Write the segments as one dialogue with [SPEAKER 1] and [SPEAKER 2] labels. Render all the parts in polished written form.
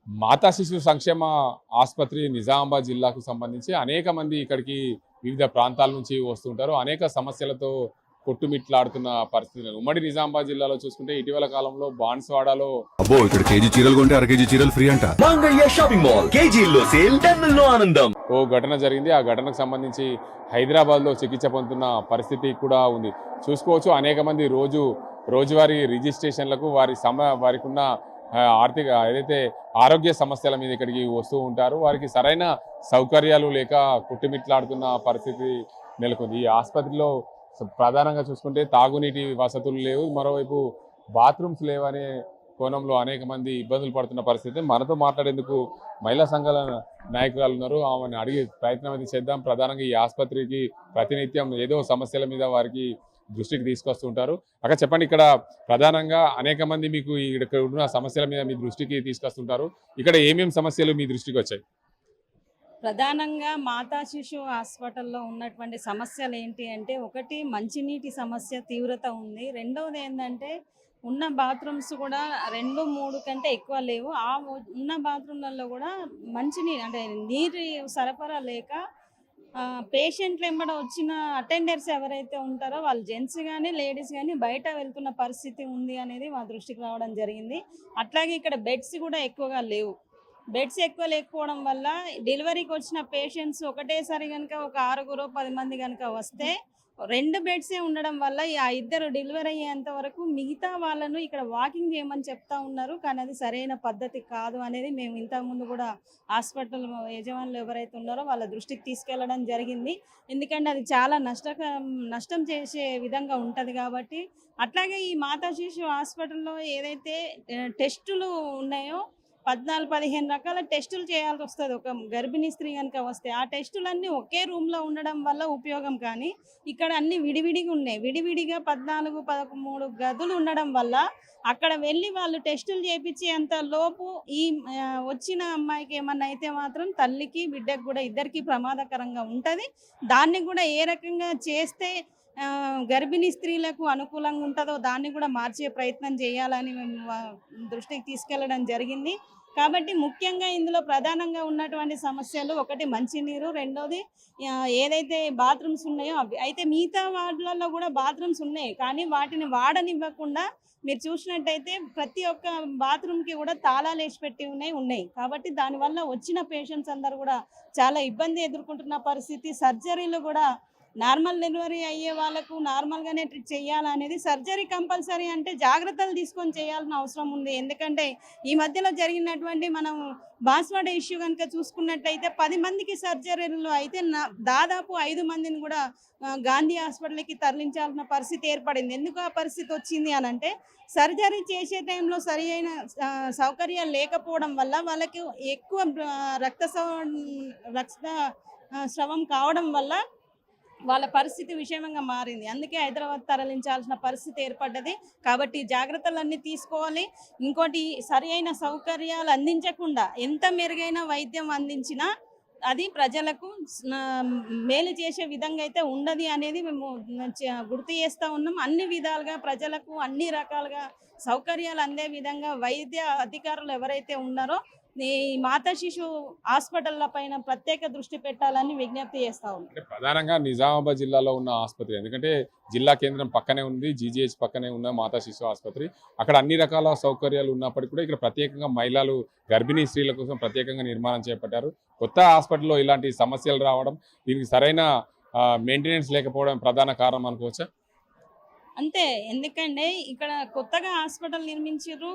[SPEAKER 1] మాతా శిశు సంక్షేమ ఆసుపత్రి నిజామాబాద్ జిల్లాకు సంబంధించి అనేక మంది ఇక్కడికి వివిధ ప్రాంతాల నుంచి వస్తుంటారు. అనేక సమస్యలతో కొట్టుమిట్లాడుతున్న పరిస్థితులు ఉమ్మడి నిజామాబాద్ జిల్లాలో చూసుకుంటే ఇటీవల కాలంలో బాన్స్వాడలో
[SPEAKER 2] అబ్బో ఇక్కడ కేజీ చీరలు కొంటే అర కేజీ చీరలు ఫ్రీ అంట.
[SPEAKER 3] మంగళ్య షాపింగ్ మాల్ కేజీల్లో సేల్ టన్నుల్లో ఆనందం.
[SPEAKER 1] ఓ ఘటన జరిగింది. ఆ ఘటనకు సంబంధించి హైదరాబాద్లో చికిత్స పొందుతున్న పరిస్థితి కూడా ఉంది. చూసుకోవచ్చు అనేక మంది రోజువారీ రిజిస్ట్రేషన్లకు వారికి ఉన్న ఆర్థిక ఏదైతే ఆరోగ్య సమస్యల మీద ఇక్కడికి వస్తూ ఉంటారు. వారికి సరైన సౌకర్యాలు లేక కుట్టుమిట్లాడుతున్న పరిస్థితి నెలకొంది. ఈ ఆసుపత్రిలో ప్రధానంగా చూసుకుంటే తాగునీటి వసతులు లేవు, మరోవైపు బాత్రూమ్స్ లేవనే కోణంలో అనేక మంది ఇబ్బందులు పడుతున్న పరిస్థితి. మనతో మాట్లాడేందుకు మహిళా సంఘాల నాయకురాలు ఉన్నారు. ఆమెను అడిగే ప్రయత్నం అయితే చేద్దాం. ప్రధానంగా ఈ ఆసుపత్రికి ప్రతినిత్యం ఏదో సమస్యల మీద వారికి దృష్టికి తీసుకొస్తుంటారు. అక్కడ చెప్పండి, ఇక్కడ ప్రధానంగా అనేక మంది మీకు ఇక్కడ ఉన్న సమస్యల మీద మీ దృష్టికి తీసుకొస్తుంటారు. ఇక్కడ ఏమేమి సమస్యలు మీ దృష్టికి వచ్చాయి?
[SPEAKER 4] ప్రధానంగా మాతా శిశు హాస్పిటల్లో ఉన్నటువంటి సమస్యలు ఏంటి అంటే, ఒకటి మంచినీటి సమస్య తీవ్రత ఉంది. రెండవది ఏంటంటే ఉన్న బాత్రూమ్స్ కూడా 2-3 కంటే ఎక్కువ లేవు. ఉన్న బాత్రూమ్లలో కూడా మంచినీరు అంటే నీరు సరఫరా లేక పేషెంట్లు వెంబడ వచ్చిన అటెండర్స్ ఎవరైతే ఉంటారో వాళ్ళు జెంట్స్ కానీ లేడీస్ కానీ బయట వెళ్తున్న పరిస్థితి ఉంది అనేది మా దృష్టికి రావడం జరిగింది. అట్లాగే ఇక్కడ బెడ్స్ కూడా ఎక్కువగా లేవు. బెడ్స్ ఎక్కువ లేకపోవడం వల్ల డెలివరీకి వచ్చిన పేషెంట్స్ ఒకటేసారి కనుక ఒక 6-10 మంది కనుక వస్తే 2 బెడ్సే ఉండడం వల్ల ఆ ఇద్దరు డెలివరీ అయ్యేంత వరకు మిగతా వాళ్ళను ఇక్కడ వాకింగ్ చేయమని చెప్తా ఉన్నారు. కానీ అది సరైన పద్ధతి కాదు అనేది మేము ఇంతకుముందు కూడా హాస్పిటల్ యజమానులు ఎవరైతే ఉన్నారో వాళ్ళ దృష్టికి తీసుకెళ్లడం జరిగింది. ఎందుకంటే అది చాలా నష్టం చేసే విధంగా ఉంటుంది కాబట్టి. అట్లాగే ఈ మాతా శిశు హాస్పిటల్లో ఏదైతే టెస్టులు ఉన్నాయో 14-15 రకాల టెస్టులు చేయాల్సి వస్తుంది ఒక గర్భిణీ స్త్రీ కనుక వస్తే. ఆ టెస్టులన్నీ ఒకే రూమ్లో ఉండడం వల్ల ఉపయోగం, కానీ ఇక్కడ అన్ని విడివిడిగా ఉన్నాయి. విడివిడిగా 14-13 గదులు ఉండడం వల్ల అక్కడ వెళ్ళి వాళ్ళు టెస్టులు చేయించేంత లోపు ఈ వచ్చిన అమ్మాయికి ఏమన్నా అయితే మాత్రం తల్లికి బిడ్డకు కూడా ఇద్దరికి ప్రమాదకరంగా ఉంటుంది. దాన్ని కూడా ఏ రకంగా చేస్తే గర్భిణీ స్త్రీలకు అనుకూలంగా ఉంటుందో దాన్ని కూడా మార్చే ప్రయత్నం చేయాలని మేము దృష్టికి తీసుకెళ్లడం జరిగింది. కాబట్టి ముఖ్యంగా ఇందులో ప్రధానంగా ఉన్నటువంటి సమస్యలు ఒకటి మంచినీరు, రెండోది ఏదైతే బాత్రూమ్స్ ఉన్నాయో అవి. అయితే మిగతా వార్డులలో కూడా బాత్రూమ్స్ ఉన్నాయి, కానీ వాటిని వాడనివ్వకుండా మీరు చూసినట్టయితే ప్రతి ఒక్క బాత్రూమ్కి కూడా తాళాలు వేసి పెట్టి ఉన్నాయి. కాబట్టి దానివల్ల వచ్చిన పేషెంట్స్ అందరూ కూడా చాలా ఇబ్బంది ఎదుర్కొంటున్న పరిస్థితి. సర్జరీలు కూడా నార్మల్ డెలివరీ అయ్యే వాళ్ళకు నార్మల్గానే ట్రీట్ చేయాలనేది, సర్జరీ కంపల్సరీ అంటే జాగ్రత్తలు తీసుకొని చేయాల్సిన అవసరం ఉంది. ఎందుకంటే ఈ మధ్యలో జరిగినటువంటి మనం బాన్స్వాడ ఇష్యూ కనుక చూసుకున్నట్టయితే 10 మందికి సర్జరీలు అయితే దాదాపు 5 మందిని కూడా గాంధీ హాస్పిటల్కి తరలించాల్సిన పరిస్థితి ఏర్పడింది. ఎందుకు ఆ పరిస్థితి వచ్చింది అని అంటే, సర్జరీ చేసే టైంలో సరి అయిన సౌకర్యాలు లేకపోవడం వల్ల వాళ్ళకి ఎక్కువ రక్త స్రవం కావడం వల్ల వాళ్ళ పరిస్థితి విషమంగా మారింది. అందుకే హైదరాబాద్ తరలించాల్సిన పరిస్థితి ఏర్పడ్డది. కాబట్టి జాగ్రత్తలన్నీ తీసుకోవాలి. ఇంకోటి, సరి అయిన సౌకర్యాలు అందించకుండా ఎంత మెరుగైన వైద్యం అందించినా అది ప్రజలకు మేలు చేసే విధంగా అయితే ఉండదు అనేది మేము గుర్తు చేస్తూ ఉన్నాం. అన్ని విధాలుగా ప్రజలకు అన్ని రకాలుగా సౌకర్యాలు అందే విధంగా వైద్య అధికారులు ఎవరైతే ఉన్నారో ఈ మాతా శిశు హాస్పిటల్ల పైన ప్రత్యేక దృష్టి పెట్టాలని విజ్ఞప్తి చేస్తా ఉన్నాం.
[SPEAKER 1] ప్రధానంగా నిజామాబాద్ జిల్లాలో ఉన్న ఆసుపత్రి, ఎందుకంటే జిల్లా కేంద్రం పక్కనే ఉంది, జీజీహెచ్ పక్కనే ఉన్న మాతా శిశు ఆసుపత్రి. అక్కడ అన్ని రకాల సౌకర్యాలు ఉన్నప్పటికీ కూడా ఇక్కడ ప్రత్యేకంగా మహిళలు గర్భిణీ స్త్రీల కోసం ప్రత్యేకంగా నిర్మాణం చేపట్టారు. కొత్త హాస్పిటల్లో ఇలాంటి సమస్యలు రావడం, దీనికి సరైన మెయింటెనెన్స్ లేకపోవడం ప్రధాన కారణం అనుకోవచ్చా?
[SPEAKER 4] అంతే. ఎందుకంటే ఇక్కడ కొత్తగా హాస్పిటల్ నిర్మించారు.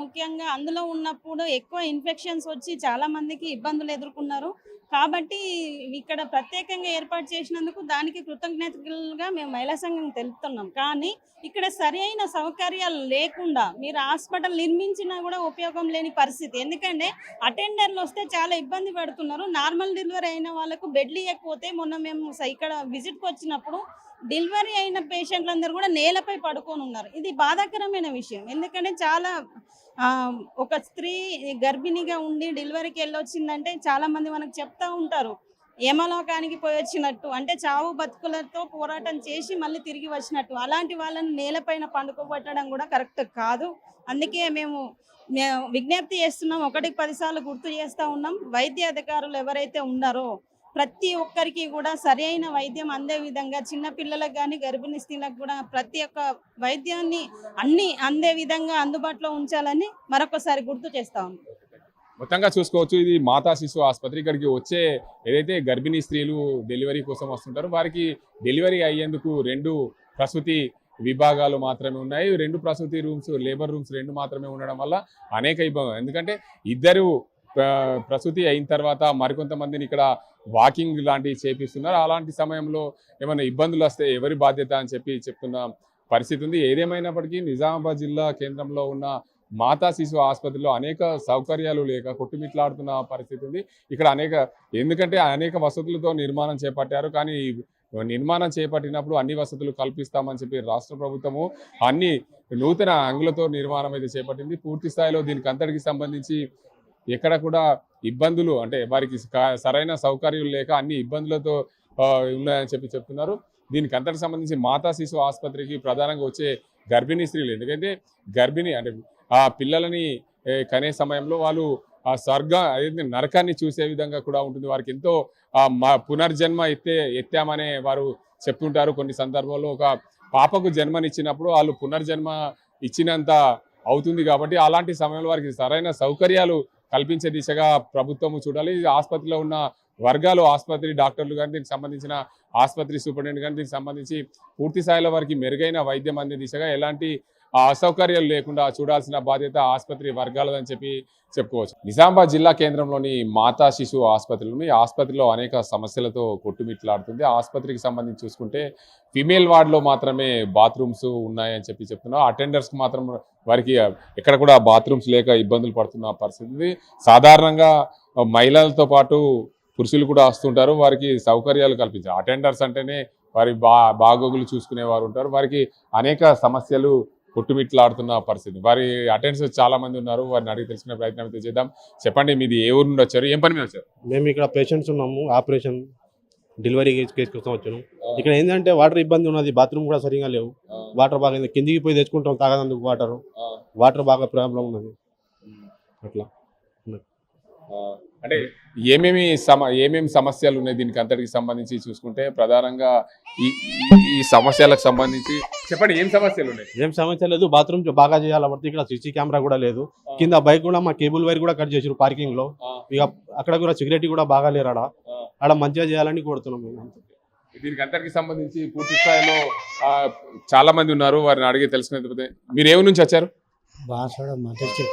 [SPEAKER 4] ముఖ్యంగా అందులో ఉన్నప్పుడు ఎక్కువ ఇన్ఫెక్షన్స్ వచ్చి చాలా మందికి ఇబ్బందులు ఎదుర్కొన్నారు. కాబట్టి ఇక్కడ ప్రత్యేకంగా ఏర్పాటు చేసినందుకు దానికి కృతజ్ఞతలుగా మేము మహిళా సంఘం తెలుపుతున్నాం. కానీ ఇక్కడ సరి అయిన సౌకర్యాలు లేకుండా మీరు హాస్పిటల్ నిర్మించినా కూడా ఉపయోగం లేని పరిస్థితి. ఎందుకంటే అటెండర్లు వస్తే చాలా ఇబ్బంది పడుతున్నారు. నార్మల్ డెలివరీ అయిన వాళ్ళకు బెడ్లు ఇవ్వకపోతే మొన్న మేము ఇక్కడ విజిట్కి వచ్చినప్పుడు డెలివరీ అయిన పేషెంట్లందరూ కూడా నేలపై పడుకొని ఉన్నారు. ఇది బాధాకరమైన విషయం. ఎందుకంటే చాలా ఒక స్త్రీ గర్భిణిగా ఉండి డెలివరీకి వెళ్ళొచ్చిందంటే చాలామంది మనకు చెప్తా ఉంటారు, యమలోకానికి పోయి వచ్చినట్టు, అంటే చావు బతుకులతో పోరాటం చేసి మళ్ళీ తిరిగి వచ్చినట్టు. అలాంటి వాళ్ళని నేలపైన పండుకోబెట్టడం కూడా కరెక్ట్ కాదు. అందుకే మేము విజ్ఞప్తి చేస్తున్నాం, 1కి 10 సార్లు గుర్తు చేస్తూ ఉన్నాం. వైద్య అధికారులు ఎవరైతే ఉన్నారో ప్రతి ఒక్కరికి కూడా సరైన వైద్యం అందే విధంగా, చిన్నపిల్లలకు కానీ గర్భిణీ స్త్రీలకు కూడా ప్రతి ఒక్క వైద్యాన్ని అన్ని అందే విధంగా అందుబాటులో ఉంచాలని మరొకసారి గుర్తు చేస్తా ఉన్నాం.
[SPEAKER 1] మొత్తంగా చూసుకోవచ్చు, ఇది మాతా శిశు ఆసుపత్రి. ఇక్కడికి వచ్చే ఏదైతే గర్భిణీ స్త్రీలు డెలివరీ కోసం వస్తుంటారో వారికి డెలివరీ అయ్యేందుకు 2 ప్రసూతి విభాగాలు మాత్రమే ఉన్నాయి. 2 ప్రసూతి రూమ్స్, లేబర్ రూమ్స్ 2 మాత్రమే ఉండడం వల్ల అనేక ఇబ్బందులు. ఎందుకంటే ఇద్దరు ప్రసూతి అయిన తర్వాత మరికొంతమందిని ఇక్కడ వాకింగ్ లాంటివి చేపిస్తున్నారు. అలాంటి సమయంలో ఏమైనా ఇబ్బందులు వస్తే ఎవరి బాధ్యత అని చెప్తున్న పరిస్థితి ఉంది. ఏదేమైనప్పటికీ నిజామాబాద్ జిల్లా కేంద్రంలో ఉన్న మాతా శిశు ఆసుపత్రిలో అనేక సౌకర్యాలు లేక కొట్టుమిట్లాడుతున్న పరిస్థితి ఉంది. ఇక్కడ ఎందుకంటే అనేక వసతులతో నిర్మాణం చేపట్టారు. కానీ నిర్మాణం చేపట్టినప్పుడు అన్ని వసతులు కల్పిస్తామని చెప్పి రాష్ట్ర ప్రభుత్వము అన్ని నూతన అంగులతో నిర్మాణం అయితే చేపట్టింది. పూర్తి స్థాయిలో దీనికి అంతటికి సంబంధించి ఎక్కడ కూడా ఇబ్బందులు, అంటే వారికి సరైన సౌకర్యాలు లేక అన్ని ఇబ్బందులతో ఉన్నాయని చెప్తున్నారు. దీనికి అంతటికి సంబంధించి మాతా శిశు ఆసుపత్రికి ప్రధానంగా వచ్చే గర్భిణీ స్త్రీలు, ఎందుకంటే గర్భిణీ అంటే ఆ పిల్లలని కనే సమయంలో వాళ్ళు ఆ నరకాన్ని చూసే విధంగా కూడా ఉంటుంది. వారికి ఎంతో పునర్జన్మ ఎత్తామనే వారు చెప్తుంటారు. కొన్ని సందర్భాల్లో ఒక పాపకు జన్మనిచ్చినప్పుడు వాళ్ళు పునర్జన్మ ఇచ్చినంత అవుతుంది. కాబట్టి అలాంటి సమయంలో వారికి సరైన సౌకర్యాలు కల్పించే దిశగా ప్రభుత్వము చూడాలి. ఆసుపత్రిలో ఉన్న వర్గాలు, ఆసుపత్రి డాక్టర్లు కానీ, దీనికి సంబంధించిన ఆసుపత్రి సూపరింటెండెంట్ కానీ దీనికి సంబంధించి పూర్తి స్థాయిలో వారికి మెరుగైన వైద్యం అందే దిశగా ఎలాంటి అసౌకర్యాలు లేకుండా చూడాల్సిన బాధ్యత ఆసుపత్రి వర్గాలదని చెప్పుకోవచ్చు. నిజామాబాద్ జిల్లా కేంద్రంలోని మాతా శిశు ఆసుపత్రిలోని ఆసుపత్రిలో అనేక సమస్యలతో కొట్టుమిట్లాడుతుంది. ఆసుపత్రికి సంబంధించి చూసుకుంటే ఫీమేల్ వార్డులో మాత్రమే బాత్రూమ్స్ ఉన్నాయని చెప్తున్నారు. అటెండర్స్కి మాత్రం వారికి ఎక్కడ కూడా బాత్రూమ్స్ లేక ఇబ్బందులు పడుతున్న పరిస్థితి. సాధారణంగా మహిళలతో పాటు పురుషులు కూడా వస్తుంటారు. వారికి సౌకర్యాలు కల్పించారు. అటెండర్స్ అంటేనే వారి బాగోగులు చూసుకునే వారు ఉంటారు. వారికి అనేక సమస్యలు కొట్టుమిట్లాడుతున్న పరిస్థితి. వారి అటెండర్స్ చాలా మంది ఉన్నారు. వారిని అడిగి తెలుసుకునే ప్రయత్నం అయితే చేద్దాం. చెప్పండి, మీది ఏ ఊరు నుండి వచ్చారు, ఏం పని మీద వచ్చారు?
[SPEAKER 5] మేము ఇక్కడ పేషెంట్స్ ఉన్నాము, ఆపరేషన్ డెలివరీ కేసు కోసం వచ్చాను. ఇక్కడ ఏంటంటే వాటర్ ఇబ్బంది ఉన్నది, బాత్రూమ్ కూడా సరిగా లేవు. వాటర్ బాగా కిందికి పోయి తెచ్చుకుంటాం తాగనందుకు. వాటర్ బాగా ప్రాబ్లం ఉన్నది. అట్లా
[SPEAKER 1] అంటే ఏమేమి సమస్యలు ఉన్నాయి దీనికి అంతటికి సంబంధించి చూసుకుంటే ప్రధానంగా ఈ సమస్యలకు సంబంధించి చెప్పండి, ఏం సమస్యలు ఉన్నాయి?
[SPEAKER 5] ఏం సమస్య లేదు, బాత్రూమ్ బాగా చేయాలి. ఇక్కడ సీసీ కెమెరా కూడా లేదు. కింద బైక్ కూడా మా కేబుల్ వైర్ కూడా కట్ చేసారు పార్కింగ్ లో. ఇక అక్కడ కూడా సెక్యూరిటీ కూడా బాగా లేరు. ఆడ మంచిగా చేయాలని కోరుతున్నాం మేము.
[SPEAKER 1] దీనికి అంతటికి సంబంధించి పూర్తి స్థాయిలో చాలా మంది ఉన్నారు. వారిని అడిగి తెలుసుకునే. మీరు ఏ నుంచి వచ్చారు?
[SPEAKER 6] బాసోడ మద్దతు.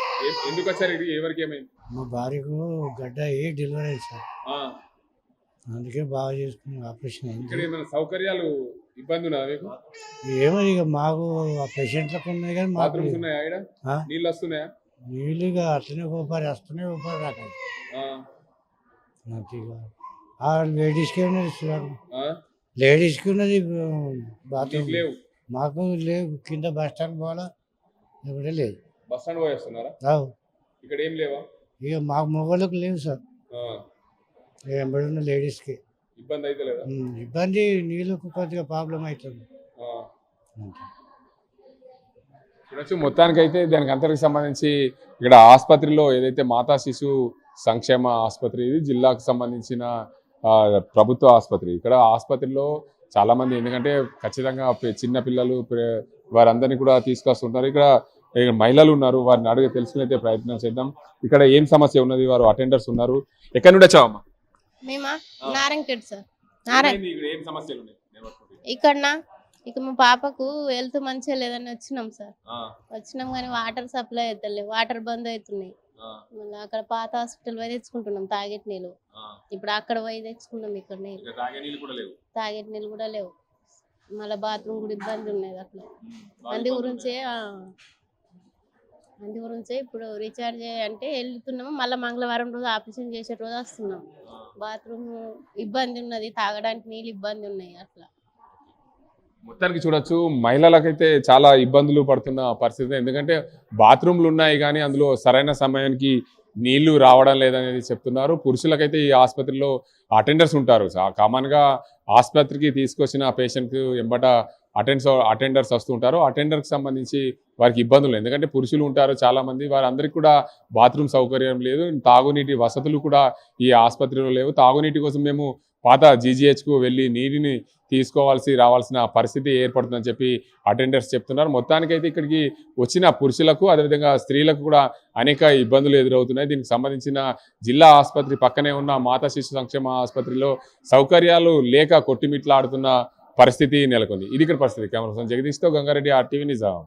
[SPEAKER 1] ఎందుకు వచ్చారు? ఇది ఎవరికి ఏమైంది?
[SPEAKER 6] మా భార్యకు గడ్డ డెలివరీ అయింది సార్, అందుకే బాగా చేసుకుని ఆపరేషన్ అయింది.
[SPEAKER 1] ఇక్కడ ఏమైనా సౌకర్యాలు ఇబ్బంది ఉన్నా మీకు?
[SPEAKER 6] ఏమో ఇక మాకు ఆ పేషెంట్లకు ఉన్నాయి కానీ
[SPEAKER 1] బాత్రూమ్స్ ఉన్నాయా? ఇక్కడ నీళ్ళు వస్తున్నాయా?
[SPEAKER 6] నీళ్ళు ఇక అట్లనే ఊపారి వస్తున్నాయి, ఊపారి రాకండి. లేడీస్కి ఉన్నది సార్, లేడీస్కి ఉన్నది బాత్రూమ్.
[SPEAKER 1] లేవు?
[SPEAKER 6] మాకు లేవు. కింద బస్ స్టాండ్ పోవాలా, ఎప్పుడే లేదు.
[SPEAKER 1] బస్ స్టాండ్ పోయేస్తున్నారా? ఇక్కడ ఏం లేవా?
[SPEAKER 6] ఇక మాకు మొగోళ్ళకి లేవు సార్, ఎంబడి ఉన్న లేడీస్కి
[SPEAKER 1] ఇబ్బంది అయితే లేదా?
[SPEAKER 6] ఇబ్బంది, నీళ్ళకు కొద్దిగా ప్రాబ్లం అవుతుంది.
[SPEAKER 1] చూడొచ్చు, మొత్తానికైతే దానికి అంతటికి సంబంధించి ఇక్కడ ఆసుపత్రిలో ఏదైతే మాతా శిశు సంక్షేమ ఆసుపత్రి, ఇది జిల్లాకు సంబంధించిన ప్రభుత్వ ఆసుపత్రి. ఇక్కడ ఆసుపత్రిలో చాలా మంది, ఎందుకంటే ఖచ్చితంగా చిన్న పిల్లలు వారందరినీ కూడా తీసుకొస్తుంటారు. ఇక్కడ మహిళలు ఉన్నారు, వారిని అడిగి తెలుసుకునే ప్రయత్నం చేద్దాం. ఇక్కడ ఏం సమస్య ఉన్నది? వారు అటెండర్స్ ఉన్నారు. ఎక్కడి నుండి వచ్చావమ్మా?
[SPEAKER 7] మేమా నారాయణఖేడ్ సార్.
[SPEAKER 1] ఏం సమస్యలు ఉన్నాయి
[SPEAKER 7] ఇక్కడనా? ఇక మా పాపకు హెల్త్ మంచిగా లేదని వచ్చినాం సార్. వచ్చినాం కానీ వాటర్ సప్లై అవుతలే, వాటర్ బంద్ అవుతున్నాయి. మళ్ళీ అక్కడ పాత హాస్పిటల్ పోయి తెచ్చుకుంటున్నాం తాగేటి నీళ్ళు. ఇప్పుడు అక్కడ పోయి తెచ్చుకున్నాం. ఇక్కడ నీళ్ళు తాగేటి నీళ్ళు కూడా లేవు. మళ్ళీ బాత్రూమ్ కూడా ఇబ్బంది ఉన్నది. అట్లా అందు గురించే ఇప్పుడు రీఛార్జ్ అంటే వెళ్తున్నాము. మళ్ళీ మంగళవారం రోజు ఆపరేషన్ చేసే రోజు వస్తున్నాం. బాత్రూమ్ ఇబ్బంది ఉన్నది, తాగడానికి నీళ్ళు ఇబ్బంది ఉన్నాయి. అట్లా
[SPEAKER 1] మొత్తానికి చూడొచ్చు, మహిళలకైతే చాలా ఇబ్బందులు పడుతున్న పరిస్థితి. ఎందుకంటే బాత్రూమ్లు ఉన్నాయి కానీ అందులో సరైన సమయానికి నీళ్లు రావడం లేదనేది చెప్తున్నారు. పురుషులకైతే ఈ ఆసుపత్రిలో అటెండర్స్ ఉంటారు. కామన్గా ఆసుపత్రికి తీసుకొచ్చిన పేషెంట్కి ఎంబట అటెండర్స్ వస్తుంటారు. అటెండర్కి సంబంధించి వారికి ఇబ్బందులు, ఎందుకంటే పురుషులు ఉంటారు చాలామంది, వారందరికీ కూడా బాత్రూమ్ సౌకర్యం లేదు, తాగునీటి వసతులు కూడా ఈ ఆసుపత్రిలో లేవు. తాగునీటి కోసం మేము పాత జీజీహెచ్కు వెళ్ళి నీటిని రావాల్సిన పరిస్థితి ఏర్పడుతుందని చెప్పి అటెండర్స్ చెప్తున్నారు. మొత్తానికైతే ఇక్కడికి వచ్చిన పురుషులకు అదేవిధంగా స్త్రీలకు కూడా అనేక ఇబ్బందులు ఎదురవుతున్నాయి. దీనికి సంబంధించిన జిల్లా ఆసుపత్రి పక్కనే ఉన్న మాతా శిశు సంక్షేమ ఆసుపత్రిలో సౌకర్యాలు లేక కొట్టిమిట్లాడుతున్న పరిస్థితి నెలకొంది. ఇది ఇక్కడ పరిస్థితి. కెమెరా పర్సన్ జగదీష్తో గంగారెడ్డి, RTV నిజాం.